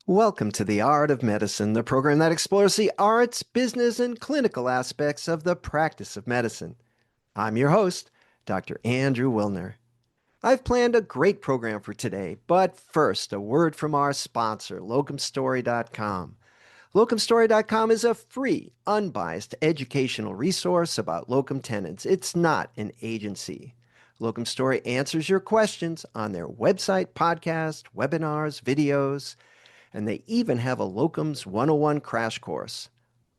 Welcome to The Art of Medicine, the program that explores the arts, business, and clinical aspects of the practice of medicine. I'm your host, Dr. Andrew Wilner. I've planned a great program for today, but first, a word from our sponsor, locumstory.com. Locumstory.com is a free, unbiased educational resource about locum tenens. It's not an agency. Locum Story answers your questions on their website, podcast, webinars, videos, and they even have a Locums 101 crash course.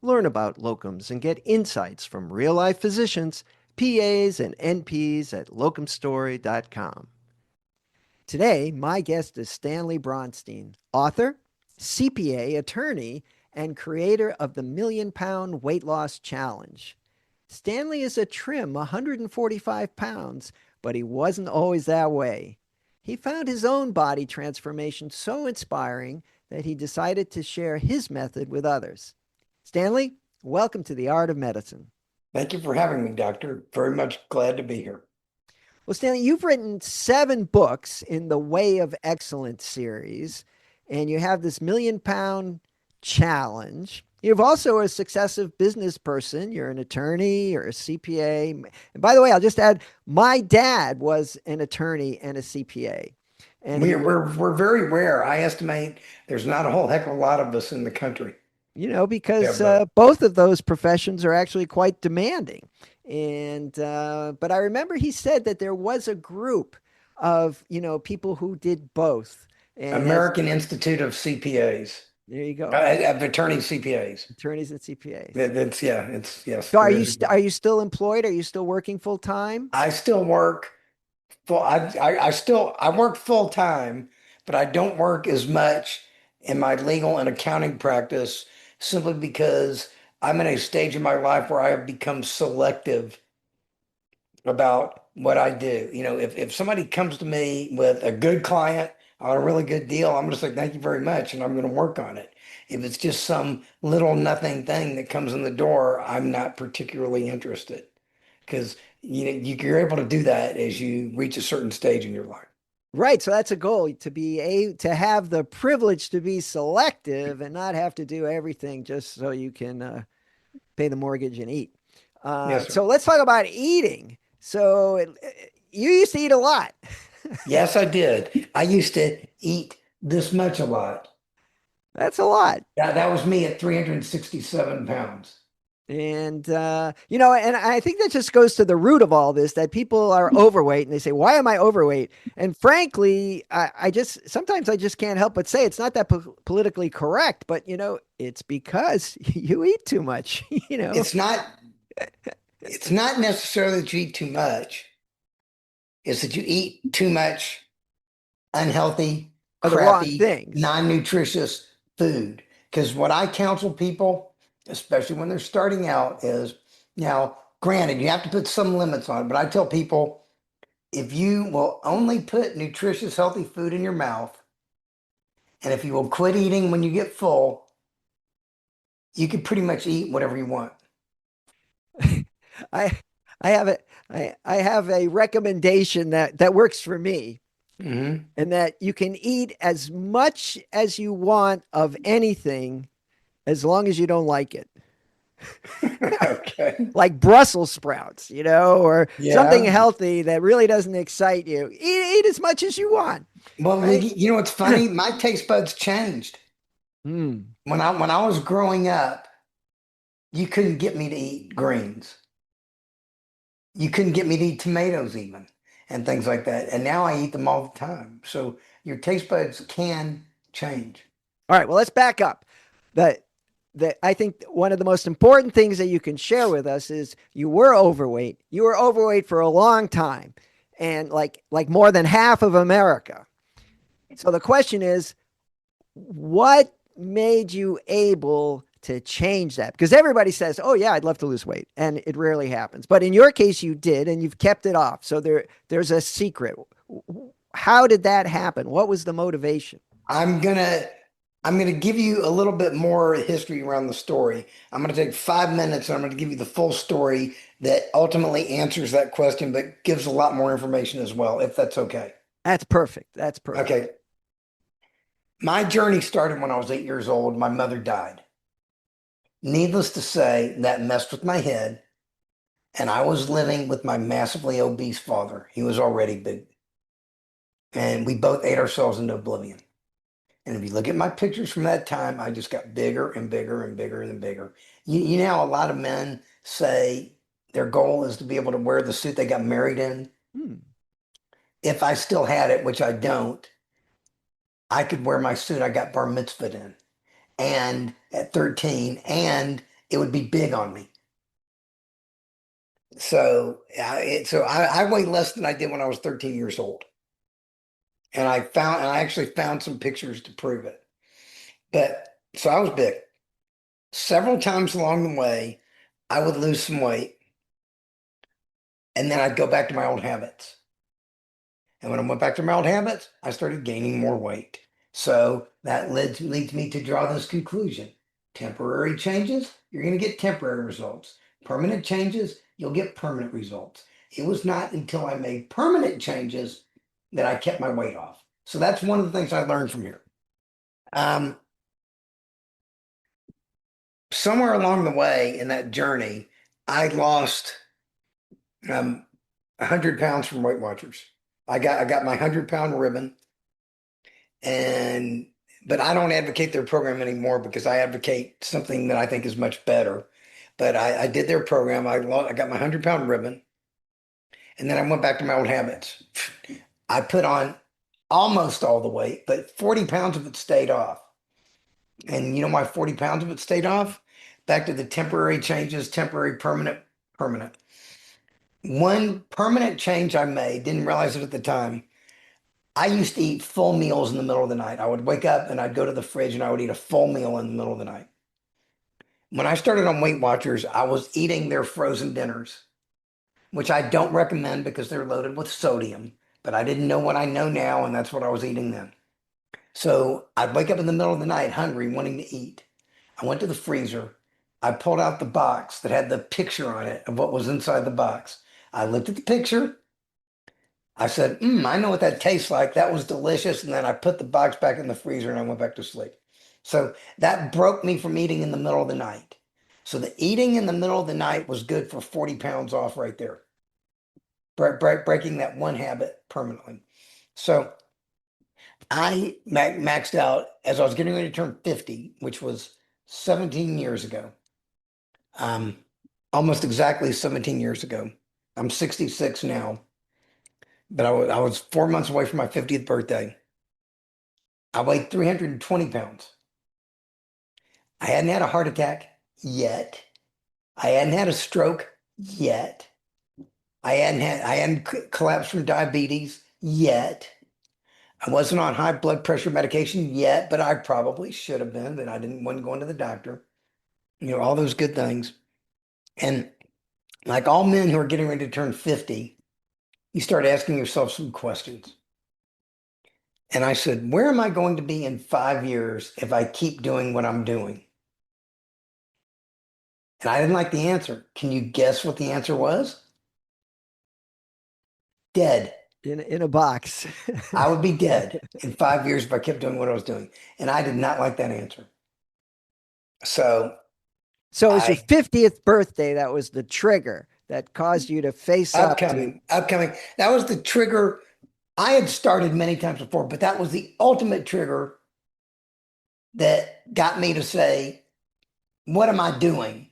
Learn about locums and get insights from real-life physicians, PAs, and NPs at locumstory.com. Today, my guest is Stanley Bronstein, author, CPA, attorney, and creator of the Million Pound Weight Loss Challenge. Stanley is a trim 145 pounds, but he wasn't always that way. He found his own body transformation so inspiring that he decided to share his method with others. Stanley, welcome to the Art of Medicine. Thank you for having me, Doctor. Very much glad to be here. Well, Stanley, you've written 7 books in the Way of Excellence series, and you have this Million Pound Challenge. You've also a successive business person. You're an attorney, you're a CPA. And by the way, I'll just add, my dad was an attorney and a CPA. And we're very rare. I estimate there's not a whole heck of a lot of us in the country. Because both of those professions are actually quite demanding. And but I remember he said that there was a group of people who did both. And American Institute of CPAs. There you go. Of attorney CPAs. Attorneys and CPAs. It's yes. So are you still employed? Are you still working full time? I still work full. I work full time, but I don't work as much in my legal and accounting practice simply because I'm in a stage in my life where I have become selective about what I do. If somebody comes to me with a good client on a really good deal, I'm going to say thank you very much, and I'm going to work on it. If it's just some little nothing thing that comes in the door, I'm not particularly interested because you're able to do that as you reach a certain stage in your life. Right. So that's a goal, to have the privilege to be selective and not have to do everything just so you can pay the mortgage and eat. Yes, sir. So let's talk about eating. So you used to eat a lot. Yes, I did. I used to eat this much a lot. That's a lot. That was me at 367 pounds. And, and I think that just goes to the root of all this, that people are overweight and they say, why am I overweight? And frankly, sometimes I just can't help but say it's not that politically correct, but it's because you eat too much, It's not necessarily that you eat too much. It's that you eat too much unhealthy, crappy, non-nutritious food. Because what I counsel people, especially when they're starting out, is now, granted, you have to put some limits on it, but I tell people if you will only put nutritious, healthy food in your mouth, and if you will quit eating when you get full, you can pretty much eat whatever you want. I have a recommendation that works for me. Mm-hmm. And that you can eat as much as you want of anything as long as you don't like it. Okay. Like Brussels sprouts, or something healthy that really doesn't excite you. Eat as much as you want. Well, right? You know what's funny? My taste buds changed. Mm. When I was growing up, you couldn't get me to eat greens. You couldn't get me to eat tomatoes even, and things like that. And now I eat them all the time. So your taste buds can change. All right. Well, let's back up. I think one of the most important things that you can share with us is you were overweight. You were overweight for a long time, and like more than half of America. So the question is, what made you able to change that? Because everybody says, oh yeah, I'd love to lose weight, and it rarely happens. But in your case, you did, and you've kept it off. So there's a secret. How did that happen? What was the motivation? I'm gonna give you a little bit more history around the story. I'm gonna take 5 minutes and I'm gonna give you the full story that ultimately answers that question, but gives a lot more information as well, if that's okay. That's perfect. That's perfect. Okay. My journey started when I was 8 years old. My mother died. Needless to say, that messed with my head, and I was living with my massively obese father. He was already big, and we both ate ourselves into oblivion. And if you look at my pictures from that time, I just got bigger and bigger and bigger and bigger. You know how a lot of men say their goal is to be able to wear the suit they got married in? Hmm. If I still had it, which I don't, I could wear my suit I got bar mitzvahed in. And at 13, and it would be big on me. So I weigh less than I did when I was 13 years old. And I actually found some pictures to prove it. But so I was big. Several times along the way, I would lose some weight and then I'd go back to my old habits. And when I went back to my old habits, I started gaining more weight. So that leads me to draw this conclusion. Temporary changes, you're going to get temporary results. Permanent changes, you'll get permanent results. It was not until I made permanent changes that I kept my weight off. So that's one of the things I learned from here. Um, Somewhere along the way in that journey, I lost 100 pounds from Weight Watchers. I got my 100-pound ribbon, and but I don't advocate their program anymore because I advocate something that I think is much better. But I did their program. I got my 100-pound ribbon, and then I went back to my old habits. I put on almost all the weight, but 40 pounds of it stayed off. And you know why 40 pounds of it stayed off? Back to the temporary changes, temporary, permanent, permanent. One permanent change I made, didn't realize it at the time. I used to eat full meals in the middle of the night. I would wake up and I'd go to the fridge and I would eat a full meal in the middle of the night. When I started on Weight Watchers, I was eating their frozen dinners, which I don't recommend because they're loaded with sodium. But I didn't know what I know now, and that's what I was eating then. So I'd wake up in the middle of the night hungry, wanting to eat. I went to the freezer. I pulled out the box that had the picture on it of what was inside the box. I looked at the picture. I said, I know what that tastes like. That was delicious. And then I put the box back in the freezer and I went back to sleep. So that broke me from eating in the middle of the night. So the eating in the middle of the night was good for 40 pounds off right there, breaking that one habit permanently. So I maxed out as I was getting ready to turn 50, which was 17 years ago. Um, Almost exactly 17 years ago. I'm 66 now, but I was 4 months away from my 50th birthday. I weighed 320 pounds. I hadn't had a heart attack yet. I hadn't had a stroke yet. I hadn't collapsed from diabetes yet. I wasn't on high blood pressure medication yet, but I probably should have been, but I wasn't going to the doctor. You know, all those good things. And like all men who are getting ready to turn 50, you start asking yourself some questions. And I said, where am I going to be in 5 years if I keep doing what I'm doing? And I didn't like the answer. Can you guess what the answer was? Dead. In a box. I would be dead in 5 years if I kept doing what I was doing. And I did not like that answer. So So it was your I 50th birthday that was the trigger that caused you to face up to. upcoming. That was the trigger. I had started many times before, but that was the ultimate trigger that got me to say, what am I doing?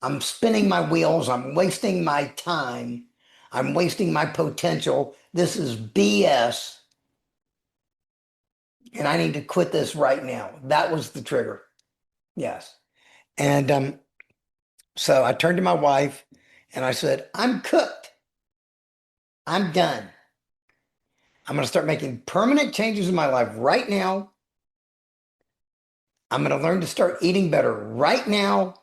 I'm spinning my wheels. I'm wasting my time. I'm wasting my potential. This is BS. And I need to quit this right now. That was the trigger. Yes. And so I turned to my wife and I said, I'm cooked. I'm done. I'm going to start making permanent changes in my life right now. I'm going to learn to start eating better right now.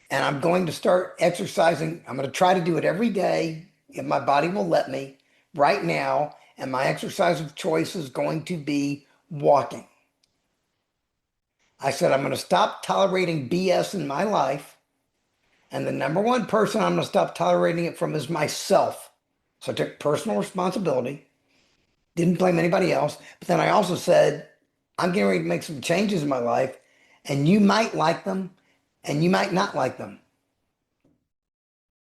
And I'm going to start exercising. I'm going to try to do it every day if my body will let me right now. And my exercise of choice is going to be walking. I said, I'm going to stop tolerating BS in my life. And the number one person I'm going to stop tolerating it from is myself. So I took personal responsibility, didn't blame anybody else. But then I also said, I'm getting ready to make some changes in my life, and you might like them and you might not like them.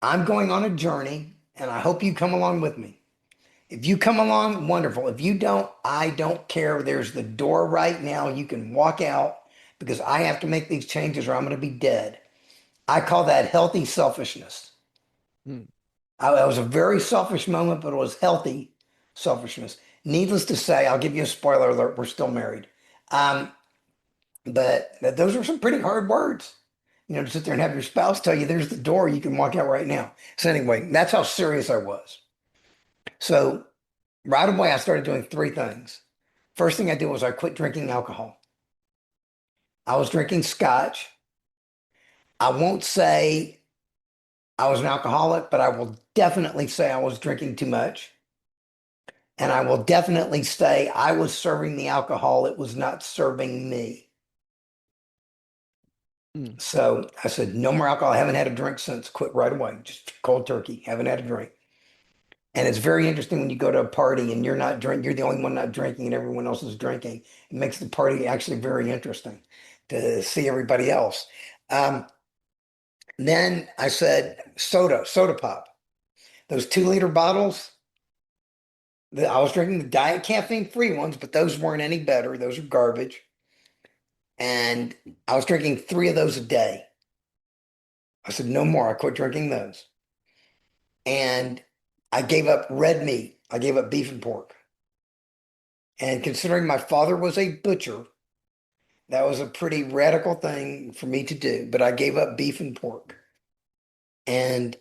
I'm going on a journey, and I hope you come along with me. If you come along, wonderful. If you don't, I don't care. There's the door right now. You can walk out because I have to make these changes or I'm going to be dead. I call that healthy selfishness. Hmm. It was a very selfish moment, but it was healthy selfishness. Needless to say, I'll give you a spoiler alert. We're still married. Um, but those are some pretty hard words. To sit there and have your spouse tell you there's the door, you can walk out right now. So anyway, that's how serious I was. So right away, I started doing three things. First thing I did was I quit drinking alcohol. I was drinking scotch. I won't say I was an alcoholic, but I will definitely say I was drinking too much. And I will definitely say I was serving the alcohol. It was not serving me. Hmm. So I said, no more alcohol. I haven't had a drink since. Quit right away. Just cold turkey. Haven't had a drink. And it's very interesting when you go to a party and you're the only one not drinking and everyone else is drinking. It makes the party actually very interesting to see everybody else. Um, then I said, soda pop. Those 2 liter bottles, I was drinking the diet caffeine free ones, but those weren't any better. Those are garbage. And I was drinking three of those a day. I said, no more. I quit drinking those. And I gave up red meat. I gave up beef and pork. And considering my father was a butcher, that was a pretty radical thing for me to do. But I gave up beef and pork. And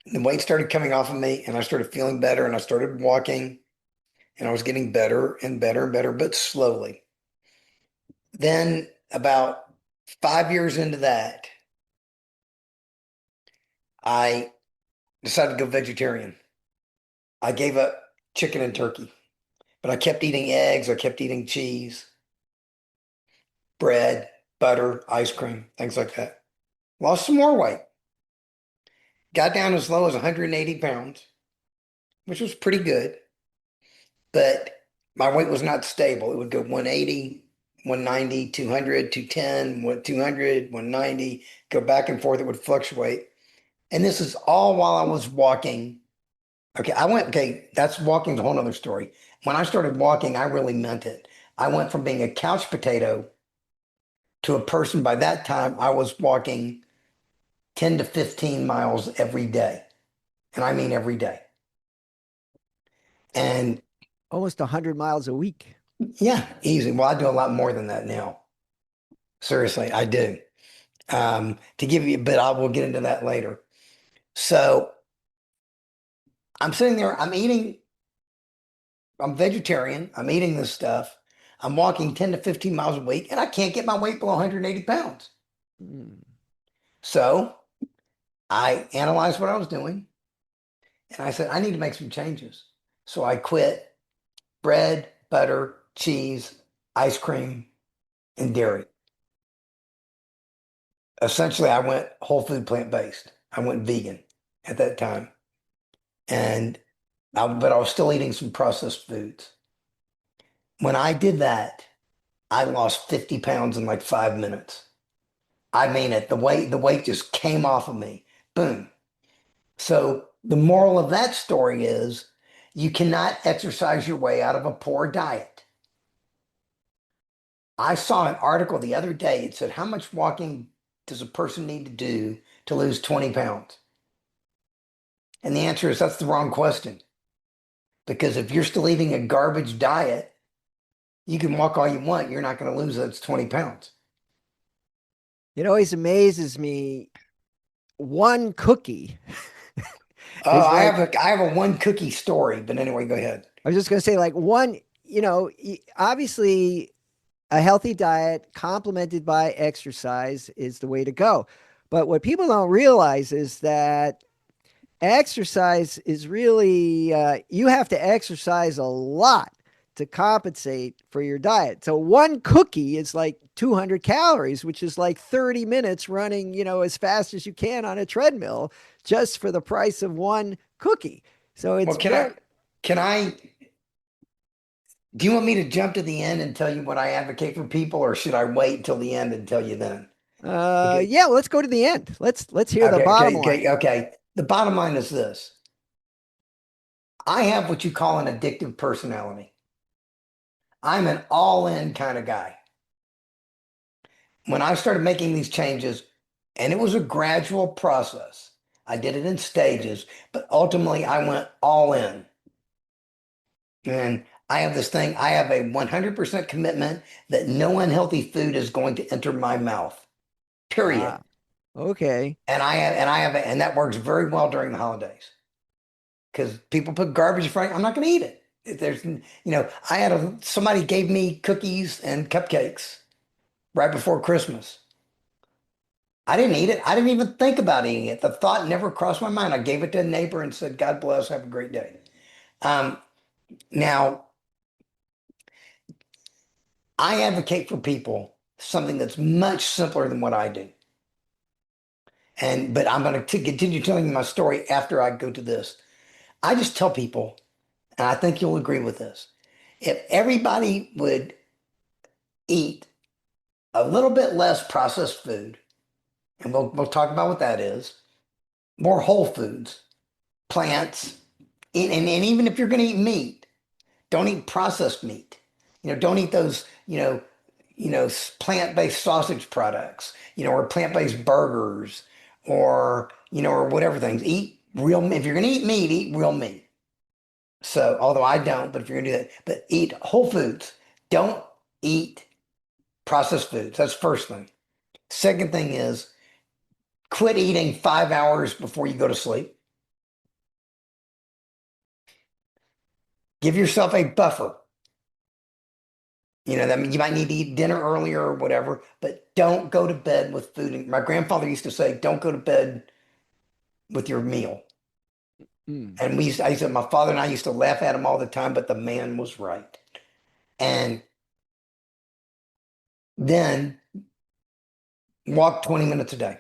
the weight started coming off of me, and I started feeling better, and I started walking, and I was getting better and better and better, but slowly. Then, about 5 years into that, I decided to go vegetarian. I gave up chicken and turkey, but I kept eating eggs, I kept eating cheese, bread, butter, ice cream, things like that. Lost some more weight. Got down as low as 180 pounds, which was pretty good, but my weight was not stable. It would go 180, 190, 200, 210, 200, 190, go back and forth. It would fluctuate. And this is all while I was walking. Okay, that's walking's a whole other story. When I started walking, I really meant it. I went from being a couch potato to a person. By that time, I was walking 10 to 15 miles every day. And I mean every day. So And almost 100 miles a week. yeah, easy. Well, I do a lot more than that now. Seriously, I do. To give you, but I will get into that later. So I'm sitting there, I'm vegetarian, I'm eating this stuff. I'm walking 10 to 15 miles a week, and I can't get my weight below 180 pounds. Hmm. So I analyzed what I was doing, and I said, I need to make some changes. So I quit bread, butter, cheese, ice cream, and dairy. Essentially, I went whole food plant-based. I went vegan at that time. But I was still eating some processed foods. When I did that, I lost 50 pounds in like 5 minutes. I mean it. The weight just came off of me. Boom. So the moral of that story is you cannot exercise your way out of a poor diet. I saw an article the other day. It said, how much walking does a person need to do to lose 20 pounds? And the answer is that's the wrong question. Because if you're still eating a garbage diet, you can walk all you want. You're not going to lose those 20 pounds. It always amazes me. One cookie Oh, is I like, have a one cookie story, but anyway, go ahead. I was just going to say, like, obviously a healthy diet complemented by exercise is the way to go. But what people don't realize is that exercise is really, you have to exercise a lot to compensate for your diet. So one cookie is like 200 calories, which is like 30 minutes running, as fast as you can on a treadmill just for the price of one cookie. So Well, it's very, can I Do you want me to jump to the end and tell you what I advocate for people, or should I wait until the end and tell you then? Okay. Yeah, let's go to the end. Let's hear the Okay, bottom okay, line. okay, okay. The bottom line is this. I have what you call an addictive personality. I'm an all-in kind of guy. When I started making these changes, and it was a gradual process, I did it in stages, but ultimately I went all in. And I have this thing, I have a 100% commitment that no unhealthy food is going to enter my mouth, period. Ah, okay. And that works very well during the holidays because people put garbage in front. I'm not going to eat it. I had somebody gave me cookies and cupcakes right before Christmas. I didn't eat it. I didn't even think about eating it. The thought never crossed my mind. I gave it to a neighbor and said, God bless, have a great day. Um, now, I advocate for people something that's much simpler than what I do. But I'm going to continue telling you my story after I go to this. I just tell people, and I think you'll agree with this, if everybody would eat a little bit less processed food, and we'll talk about what that is, more whole foods, plants, and even if you're going to eat meat, don't eat processed meat. Don't eat those, plant-based sausage products, or plant-based burgers, or whatever things. Eat real. If you're going to eat meat, eat real meat. So, although I don't, but if you're going to do that, but eat whole foods. Don't eat processed foods. That's first thing. Second thing is quit eating 5 hours before you go to sleep. Give yourself a buffer. That means you might need to eat dinner earlier or whatever, but don't go to bed with food. And my grandfather used to say, don't go to bed with your meal. Mm. And I used to, my father and I used to laugh at him all the time, but the man was right. And then walk 20 minutes a day.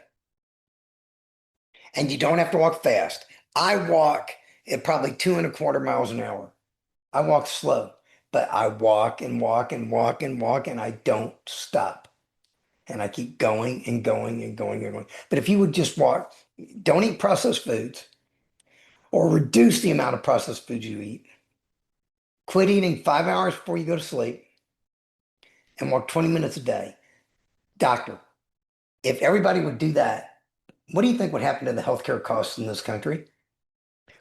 And you don't have to walk fast. I walk at probably 2.25 miles an hour. I walk slow, but I walk and walk and walk and walk, and I don't stop. And I keep going and going and going and going. But if you would just walk, don't eat processed foods or reduce the amount of processed foods you eat. Quit eating 5 hours before you go to sleep and walk 20 minutes a day. Doctor, if everybody would do that, what do you think would happen to the healthcare costs in this country?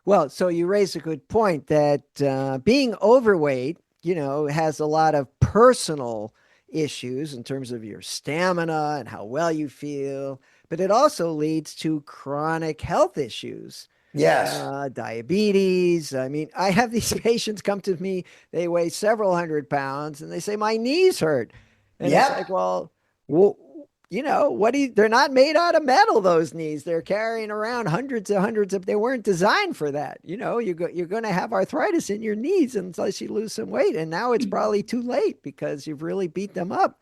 Well, so you raise a good point that being overweight, has a lot of personal issues in terms of your stamina and how well you feel, but it also leads to chronic health issues, Yes. diabetes. I mean, I have these patients come to me, they weigh several hundred pounds, and they say, my knees hurt. And it's Yep. like, well, what do you, they're not made out of metal, those knees. They're carrying around hundreds of, they weren't designed for that. You're going to have arthritis in your knees unless you lose some weight. And now it's probably too late because you've really beat them up.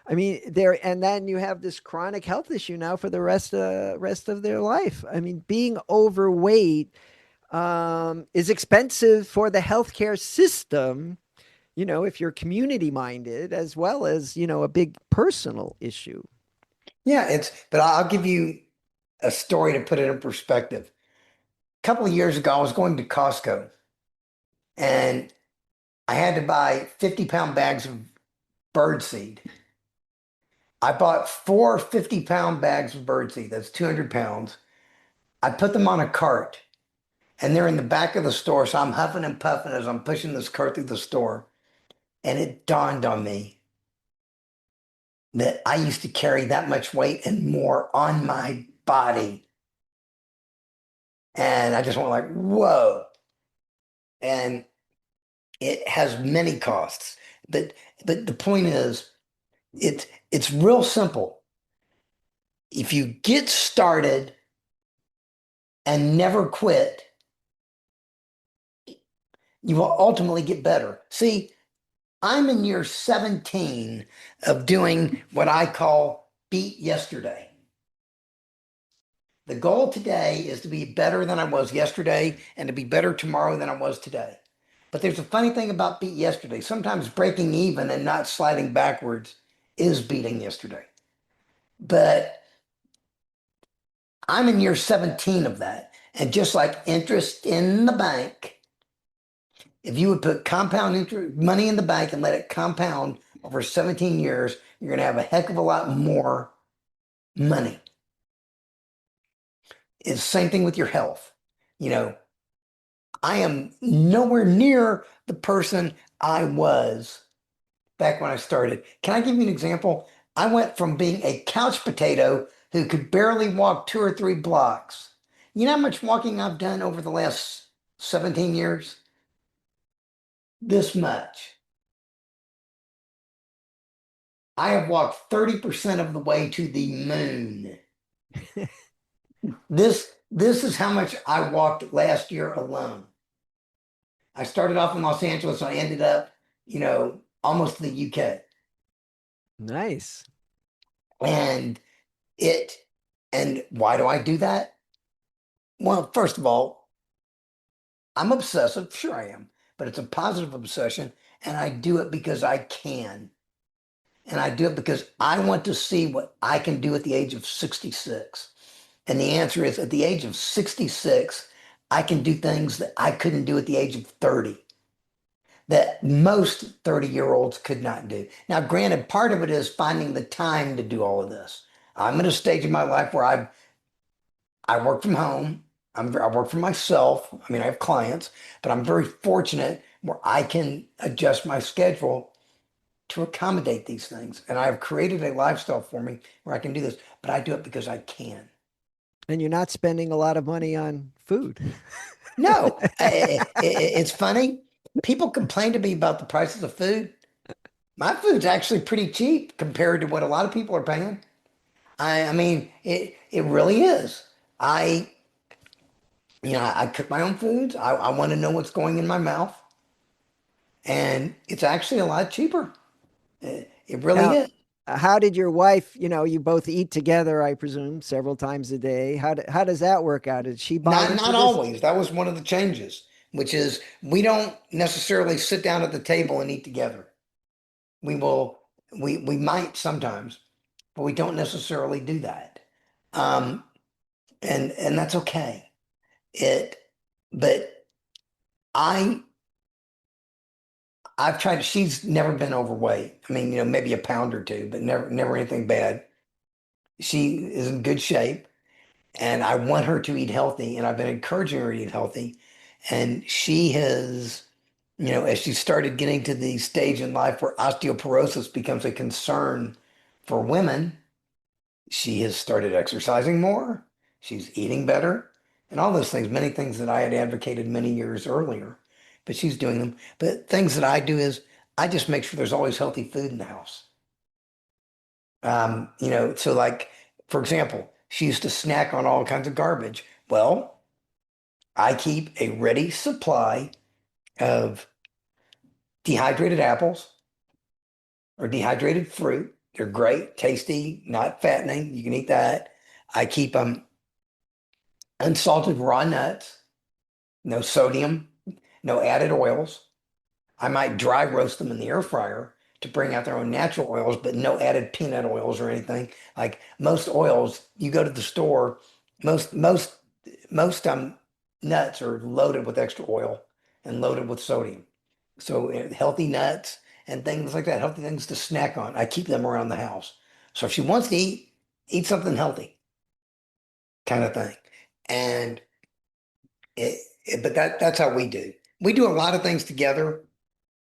I mean, and then you have this chronic health issue now for the rest of their life. I mean, being overweight is expensive for the healthcare system, if you're community minded, as well as, a big personal issue. Yeah, but I'll give you a story to put it in perspective. A couple of years ago, I was going to Costco and I had to buy 50-pound bags of bird seed. I bought four 50-pound bags of bird seed. That's 200 pounds. I put them on a cart and they're in the back of the store. So I'm huffing and puffing as I'm pushing this cart through the store. And it dawned on me that I used to carry that much weight and more on my body. And I just went like, whoa. And it has many costs. But the point is, it's real simple. If you get started and never quit, you will ultimately get better. See, I'm in year 17 of doing what I call beat yesterday. The goal today is to be better than I was yesterday and to be better tomorrow than I was today. But there's a funny thing about beat yesterday. Sometimes breaking even and not sliding backwards is beating yesterday. But I'm in year 17 of that. And just like interest in the bank, if you would put compound interest money in the bank and let it compound over 17 years, you're going to have a heck of a lot more money. It's the same thing with your health. You know, I am nowhere near the person I was back when I started. Can I give you an example? I went from being a couch potato who could barely walk 2 or 3 blocks. You know how much walking I've done over the last 17 years? This much. I have walked 30% of the way to the moon. This is how much I walked last year alone. I started off in Los Angeles and I ended up, almost to the UK. Nice. And it, and why do I do that? Well, first of all, I'm obsessive. Sure I am, but it's a positive obsession. And I do it because I can. And I do it because I want to see what I can do at the age of 66. And the answer is at the age of 66, I can do things that I couldn't do at the age of 30, that most 30-year-olds could not do. Now, granted, part of it is finding the time to do all of this. I'm at a stage in my life where I work from home. I work for myself. I mean, I have clients, but I'm very fortunate where I can adjust my schedule to accommodate these things. And I've created a lifestyle for me where I can do this, but I do it because I can. And you're not spending a lot of money on food. No, it's funny. People complain to me about the prices of food. My food's actually pretty cheap compared to what a lot of people are paying. I mean, it really is. I, I cook my own foods. I want to know what's going in my mouth, and it's actually a lot cheaper. It really Now, is. how did your wife, you both eat together, I presume, several times a day. How does that work out? Did she buy Not into this? always. That was one of the changes, which is we don't necessarily sit down at the table and eat together. We will, we might sometimes, but we don't necessarily do that. Um, and that's okay. It, but I I've tried. She's never been overweight. I mean, maybe a pound or two, but never anything bad. She is in good shape, and I want her to eat healthy, and I've been encouraging her to eat healthy. And she has, as she started getting to the stage in life where osteoporosis becomes a concern for women, she has started exercising more. She's eating better and all those things, many things that I had advocated many years earlier, but she's doing them. But things that I do is I just make sure there's always healthy food in the house. So like, for example, she used to snack on all kinds of garbage. Well, I keep a ready supply of dehydrated apples or dehydrated fruit. They're great, tasty, not fattening. You can eat that. I keep unsalted raw nuts, no sodium, no added oils. I might dry roast them in the air fryer to bring out their own natural oils, but no added peanut oils or anything. Like most oils, you go to the store, most most most nuts are loaded with extra oil and loaded with sodium. So healthy nuts and things like that, healthy things to snack on. I keep them around the house. So if she wants to eat something healthy, kind of thing. And but that's how we do. We do a lot of things together.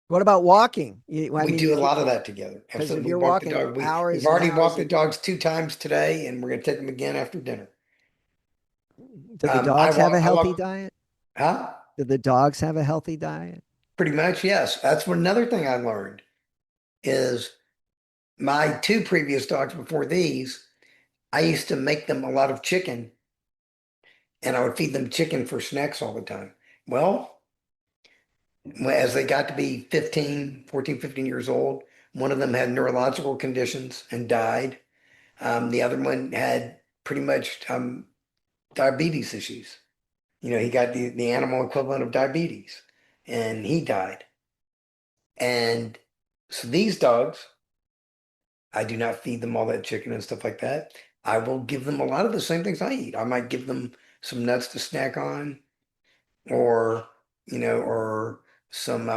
What about walking? I We mean, do a lot of that together. because if Absolutely. We you're walk the walking dog. We've hours and already hours, walked the dogs 2 times today, and we're going to take them again after dinner. do the I dogs have walk. a I healthy walk. diet? Huh? Do the dogs have a healthy diet? Pretty much, yes. That's another thing I learned is my two previous dogs before these. I used to make them a lot of chicken, and I would feed them chicken for snacks all the time. Well, as they got to be 14, 15 years old, one of them had neurological conditions and died. The other one had pretty much diabetes issues. He got the animal equivalent of diabetes. and he died. And so these dogs, I do not feed them all that chicken and stuff like that. I will give them a lot of the same things I eat. I might give them some nuts to snack on, or or some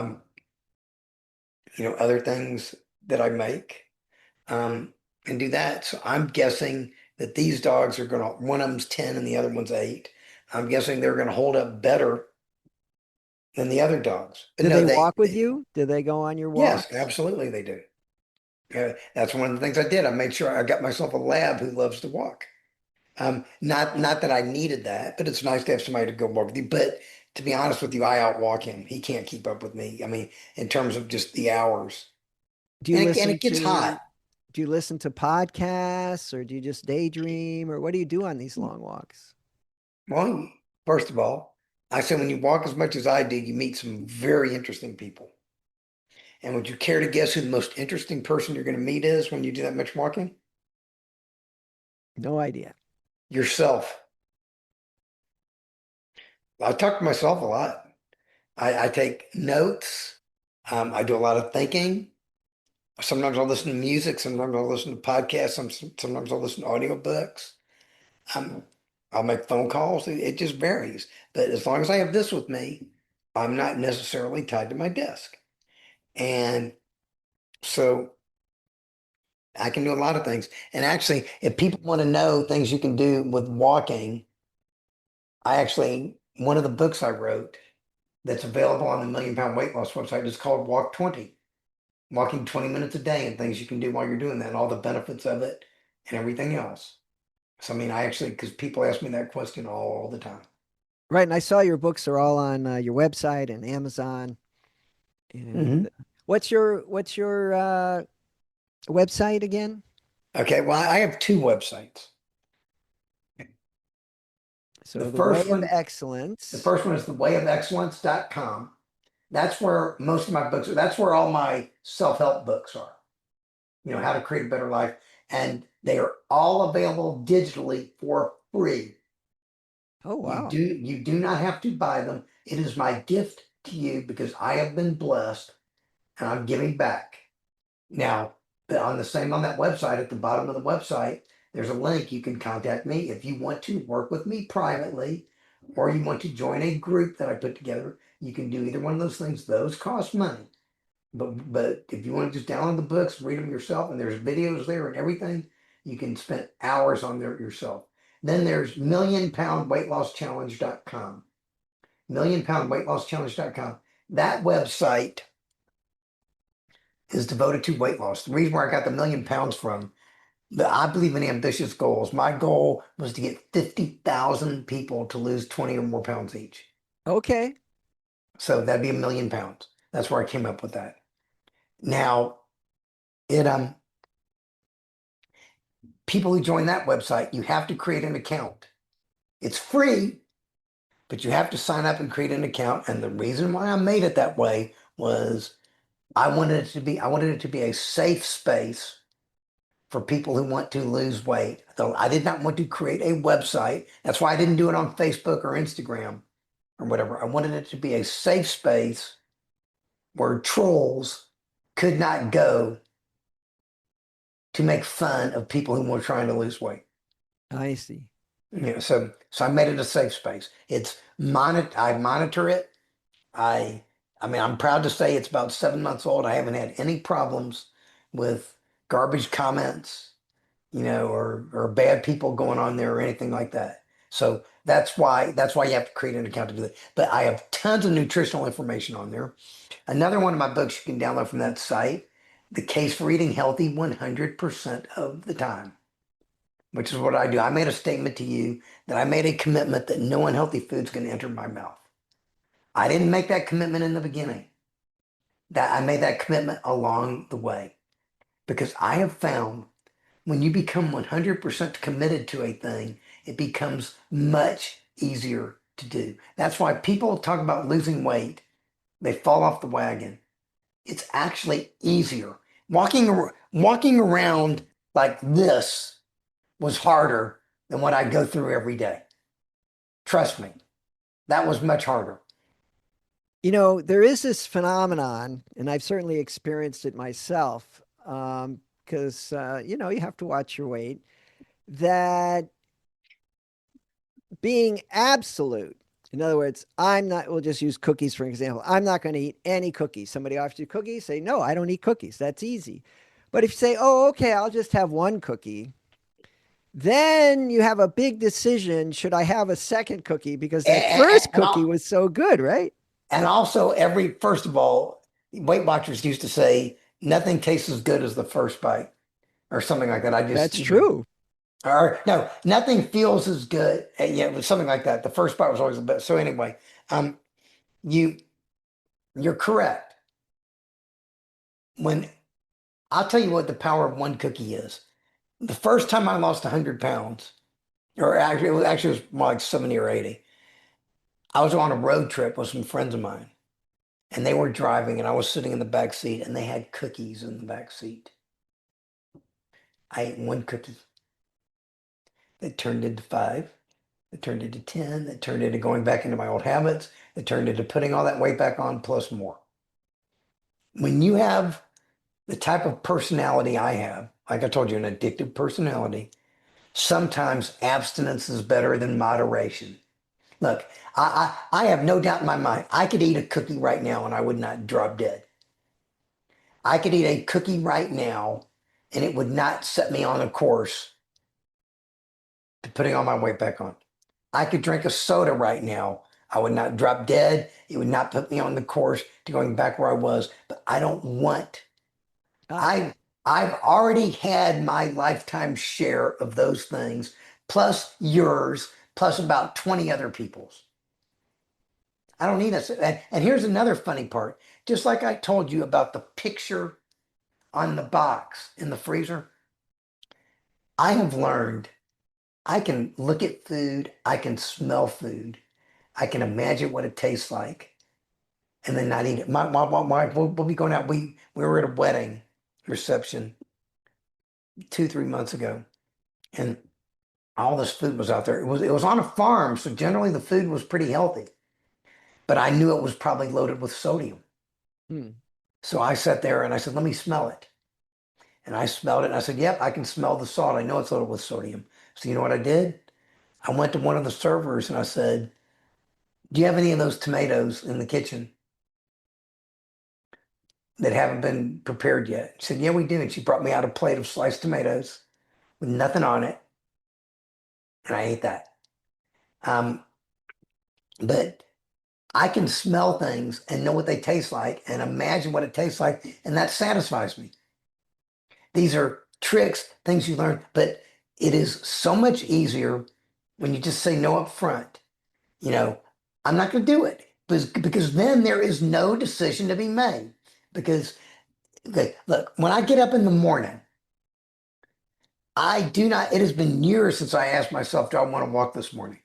other things that I make, and do that. So I'm guessing that these dogs are gonna, one of them's 10 and the other one's 8. I'm guessing they're gonna hold up better than the other dogs. Do No, they walk with you? Do they go on your yes, walks? absolutely they do. That's one of the things I did. I made sure I got myself a lab who loves to walk. Not that I needed that, but it's nice to have somebody to go walk with you. But to be honest with you, I outwalk him. He can't keep up with me. I mean, in terms of just the hours. Do you And listen it gets hot. to do you listen to podcasts or do you just daydream or what do you do on these long walks? Well, first of all, I say when you walk as much as I do, you meet some very interesting people. And would you care to guess who the most interesting person you're going to meet is when you do that much walking? No idea. Yourself. I talk to myself a lot. I take notes. I do a lot of thinking. Sometimes I'll listen to music. Sometimes I'll listen to podcasts. Sometimes I'll listen to audiobooks. Um, I'll make phone calls. It just varies. But as long as I have this with me, I'm not necessarily tied to my desk. And so I can do a lot of things. And actually, if people want to know things you can do with walking, one of the books I wrote that's available on the Million Pound Weight Loss website is called Walk 20, walking 20 minutes a day and things you can do while you're doing that, and all the benefits of it and everything else. So, I mean, because people ask me that question all the time. Right, and I saw your books are all on your website and Amazon. And Hmm. what's your website again? Okay, well, I have two websites. The So the Way first of one, the Excellence. first one is thewayofexcellence.com. That's where most of my books are. That's where all my self-help books are. How to create a better life. And they are all available digitally for free. Oh You wow. do you do not have to buy them. It is my gift to you because I have been blessed and I'm giving back. Now, on that website, at the bottom of the website, there's a link. You can contact me if you want to work with me privately, or you want to join a group that I put together. You can do either one of those things. Those cost money. But if you want to just download the books, read them yourself, and there's videos there and everything, you can spend hours on there yourself. Then there's millionpoundweightloschallenge.com. Millionpoundweightloschallenge.com. That website is devoted to weight loss. The reason where I got the 1,000,000 pounds from, I believe in ambitious goals. My goal was to get 50,000 people to lose 20 or more pounds each. Okay. So that'd be 1,000,000 pounds. That's where I came up with that. Now, it people who join that website, you have to create an account. It's free, but you have to sign up and create an account. And the reason why I made it that way was I wanted it to be a safe space for people who want to lose weight. Though I did not want to create a website. That's why I didn't do it on Facebook or Instagram or whatever. I wanted it to be a safe space where trolls could not go to make fun of people who were trying to lose weight. I see. So I made it a safe space. I monitor it. I I mean, I'm proud to say it's about 7 months old. I haven't had any problems with garbage comments, or bad people going on there or anything like that. So that's why you have to create an account to do that. But I have tons of nutritional information on there. Another one of my books you can download from that site, The Case for Eating Healthy 100% of the Time, which is what I do. I made a statement to you that I made a commitment that no unhealthy food's going to enter my mouth. I didn't make that commitment in the beginning. That I made that commitment along the way because I have found when you become 100% committed to a thing, it becomes much easier to do. That's why people talk about losing weight. They fall off the wagon. It's actually easier. Walking around like this was harder than what I go through every day. Trust me, that was much harder. There is this phenomenon, and I've certainly experienced it myself, because, you have to watch your weight, that being absolute, in other words, we'll just use cookies for example. I'm not going to eat any cookies. Somebody offers you cookies, say, no, I don't eat cookies. That's easy. But if you say, oh, okay, I'll just have one cookie, then you have a big decision. Should I have a second cookie? Because that And, first and, cookie was so good, right? and also first of all, Weight Watchers used to say nothing tastes as good as the first bite or something like that. That's true. Or no, nothing feels as good. Yeah, it was something like that. The first bite was always the best. So anyway, um, you, you're correct. When I'll tell you what the power of one cookie is. The first time I lost 100 pounds, or actually it was more like 70 or 80. I was on a road trip with some friends of mine, and they were driving, and I was sitting in the back seat, and they had cookies in the back seat. I ate one cookie. That turned into five. That turned into 10. That turned into going back into my old habits. That turned into putting all that weight back on plus more. When you have the type of personality I have, like I told you, an addictive personality, sometimes abstinence is better than moderation. Look, I have no doubt in my mind, I could eat a cookie right now and I would not drop dead. I could eat a cookie right now and it would not set me on a course to putting all my weight back on. I could drink a soda right now. I would not drop dead. It would not put me on the course to going back where I was, but I don't want. Ah, I I've already had my lifetime share of those things, plus yours, plus about 20 other people's. I don't need that. And here's another funny part. Just like I told you about the picture on the box in the freezer, I have learned I can look at food, I can smell food, I can imagine what it tastes like, and then not eat it. We'll be going out. We were at a wedding reception 2, 3 months ago, and all this food was out there. It was on a farm, so generally the food was pretty healthy, but I knew it was probably loaded with sodium. hmm. So I sat there and I said, "Let me smell it." And I smelled it and I said, "Yep, I can smell the salt. I know it's loaded with sodium." So you know what I did? I went to one of the servers and I said, "Do you have any of those tomatoes in the kitchen that haven't been prepared yet?" She said, "Yeah, we do." And she brought me out a plate of sliced tomatoes with nothing on it, and I ate that. Um, but I can smell things and know what they taste like and imagine what it tastes like, and that satisfies me. These are tricks, things you learn, but it is so much easier when you just say no up front. You know, I'm not going to do it because then there is no decision to be made. Because, okay, look, when I get up in the morning, I do not, it has been years since I asked myself, do I want to walk this morning?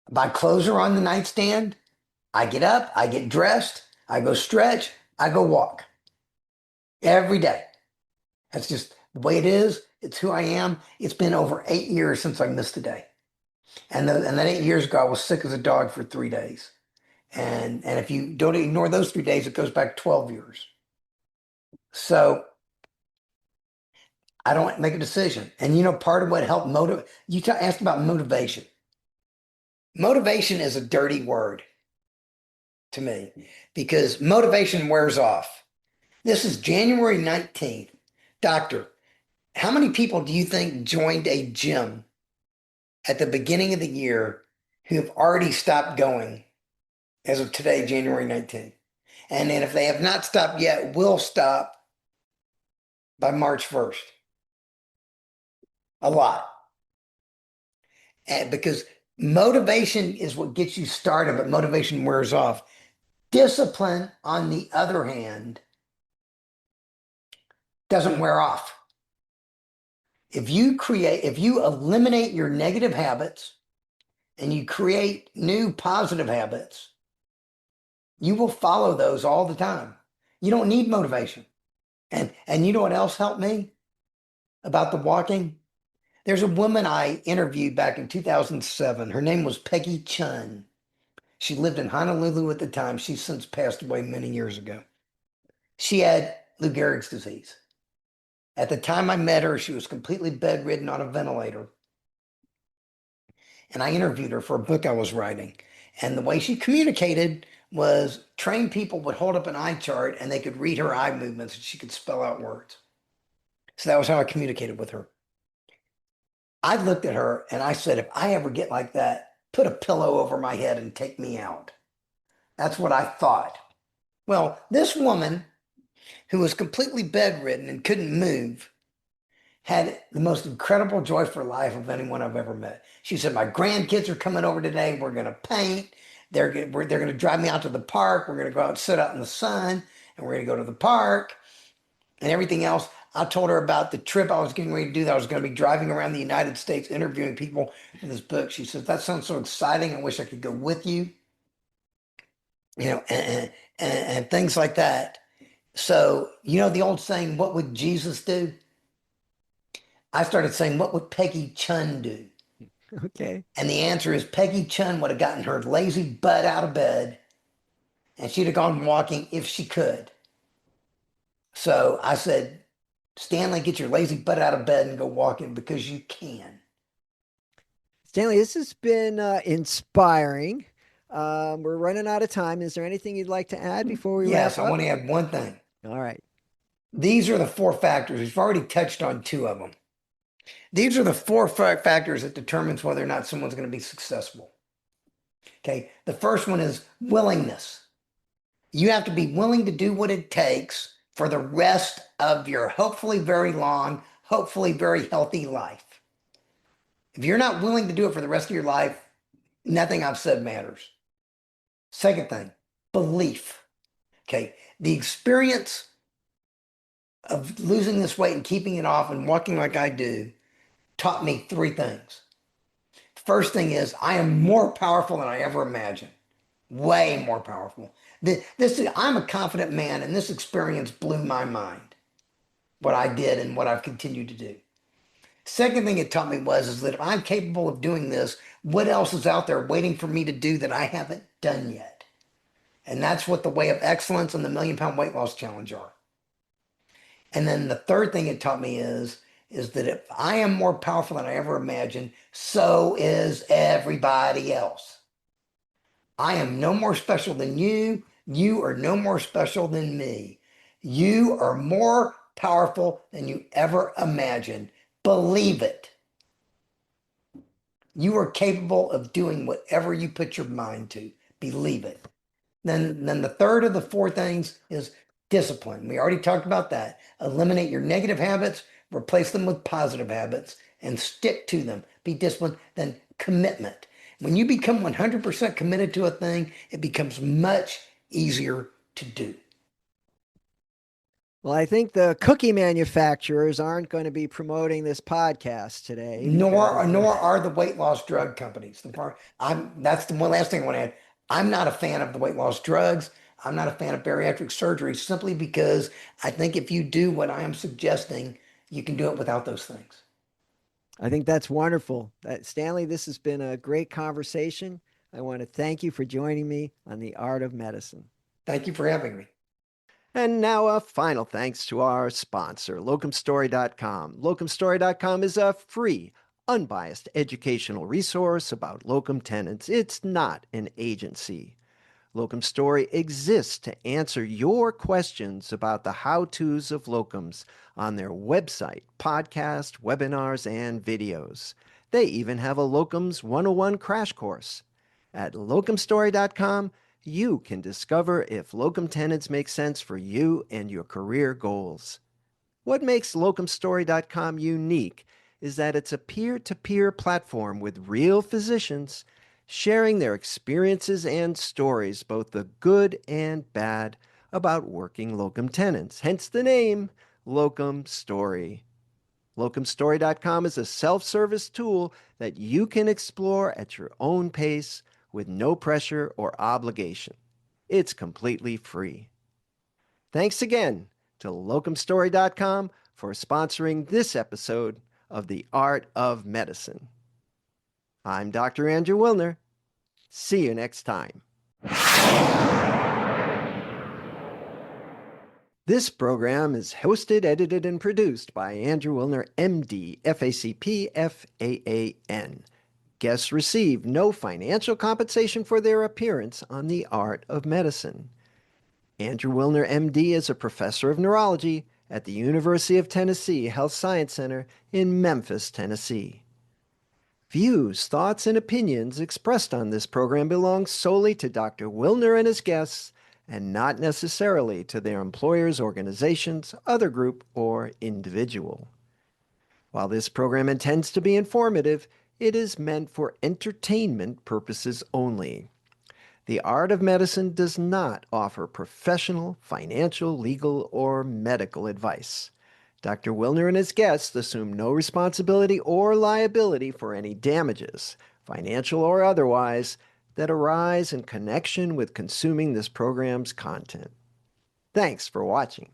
My clothes are on the nightstand. I get up, I get dressed, I go stretch, I go walk every day. That's just the way it is. It's who I am. It's been over 8 years since I missed a day. And that 8 years ago, I was sick as a dog for 3 days. And if you don't ignore those 3 days, it goes back 12 years. So I don't make a decision. And part of what helped motivate, asked about motivation. Motivation is a dirty word to me because motivation wears off. This is January 19th. Doctor, how many people do you think joined a gym at the beginning of the year who have already stopped going as of today, January 19th? And then if they have not stopped yet, will stop by March 1st. A lot. And because motivation is what gets you started, but motivation wears off. Discipline, on the other hand, doesn't wear off. If you eliminate your negative habits and you create new positive habits, you will follow those all the time. You don't need motivation. And you know what else helped me about the walking? There's a woman I interviewed back in 2007. Her name was Peggy Chun. She lived in Honolulu at the time. She's since passed away many years ago. She had Lou Gehrig's disease. At the time I met her, she was completely bedridden on a ventilator. And I interviewed her for a book I was writing. And the way she communicated was trained people would hold up an eye chart and they could read her eye movements and she could spell out words. So that was how I communicated with her. I looked at her and I said, if I ever get like that, put a pillow over my head and take me out. That's what I thought. Well, this woman who was completely bedridden and couldn't move had the most incredible joy for life of anyone I've ever met. She said, my grandkids are coming over today. We're going to paint. They're going to drive me out to the park. We're going to go out and sit out in the sun and we're going to go to the park and everything else. I told her about the trip I was getting ready to do, that I was going to be driving around the United States interviewing people for this book. She said, that sounds so exciting. I wish I could go with you, and things like that. So, the old saying, what would Jesus do? I started saying, what would Peggy Chun do? Okay. And the answer is Peggy Chun would have gotten her lazy butt out of bed and she'd have gone walking if she could. So I said, Stanley, get your lazy butt out of bed and go walking because you can. Stanley, this has been inspiring. We're running out of time. Is there anything you'd like to add before we Yes, wrap I up? want to add one thing. All right. These are the four factors. We've already touched on two of them. These are the four factors that determines whether or not someone's going to be successful. Okay. The first one is willingness. You have to be willing to do what it takes for the rest of your hopefully very long, hopefully very healthy life. If you're not willing to do it for the rest of your life, nothing I've said matters. Second thing, belief. Okay. The experience of losing this weight and keeping it off and walking like I do taught me three things. First thing is, I am more powerful than I ever imagined. Way more powerful. I'm a confident man, and this experience blew my mind. What I did and what I've continued to do. Second thing it taught me is that if I'm capable of doing this, what else is out there waiting for me to do that I haven't done yet? And that's what the Way of Excellence and the Million-Pound Weight Loss Challenge are. And then the third thing it taught me is that if I am more powerful than I ever imagined, so is everybody else. I am no more special than you. You are no more special than me. You are more powerful than you ever imagined. Believe it. You are capable of doing whatever you put your mind to. Believe it. Then the third of the four things is discipline. We already talked about that. Eliminate your negative habits, replace them with positive habits, and stick to them. Be disciplined. Then commitment. When you become 100% committed to a thing, it becomes much easier to do. Well, I think the cookie manufacturers aren't going to be promoting this podcast today Nor because nor are the weight loss drug companies. That's the one last thing I want to add. I'm not a fan of the weight loss drugs. I'm not a fan of bariatric surgery simply because I think if you do what I am suggesting, you can do it without those things. I think that's wonderful. Stanley, this has been a great conversation. I want to thank you for joining me on The Art of Medicine. Thank you for having me. And now a final thanks to our sponsor, locumstory.com. Locumstory.com is a free, unbiased educational resource about locum tenens. It's not an agency. Locum Story exists to answer your questions about the how-tos of locums on their website, podcast, webinars, and videos. They even have a Locums 101 crash course. At locumstory.com, you can discover if locum tenens make sense for you and your career goals. What makes locumstory.com unique is that it's a peer-to-peer platform with real physicians sharing their experiences and stories, both the good and bad, about working locum tenens. Hence the name, Locum Story. Locumstory.com is a self-service tool that you can explore at your own pace with no pressure or obligation. It's completely free. Thanks again to locumstory.com for sponsoring this episode of The Art of Medicine. I'm Dr. Andrew Wilner. See you next time. This program is hosted, edited, and produced by Andrew Wilner, MD, FACP, FAAN. Guests receive no financial compensation for their appearance on The Art of Medicine. Andrew Wilner, MD, is a professor of neurology at the University of Tennessee Health Science Center in Memphis, Tennessee. Views, thoughts, and opinions expressed on this program belong solely to Dr. Wilner and his guests and not necessarily to their employers, organizations, other group, or individual. While this program intends to be informative, it is meant for entertainment purposes only. The Art of Medicine does not offer professional, financial, legal, or medical advice. Dr. Wilner and his guests assume no responsibility or liability for any damages, financial or otherwise, that arise in connection with consuming this program's content. Thanks for watching.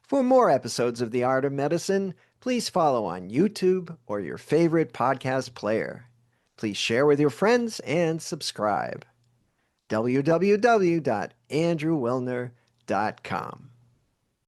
For more episodes of The Art of Medicine, please follow on YouTube or your favorite podcast player. Please share with your friends and subscribe. www.andrewwilner.com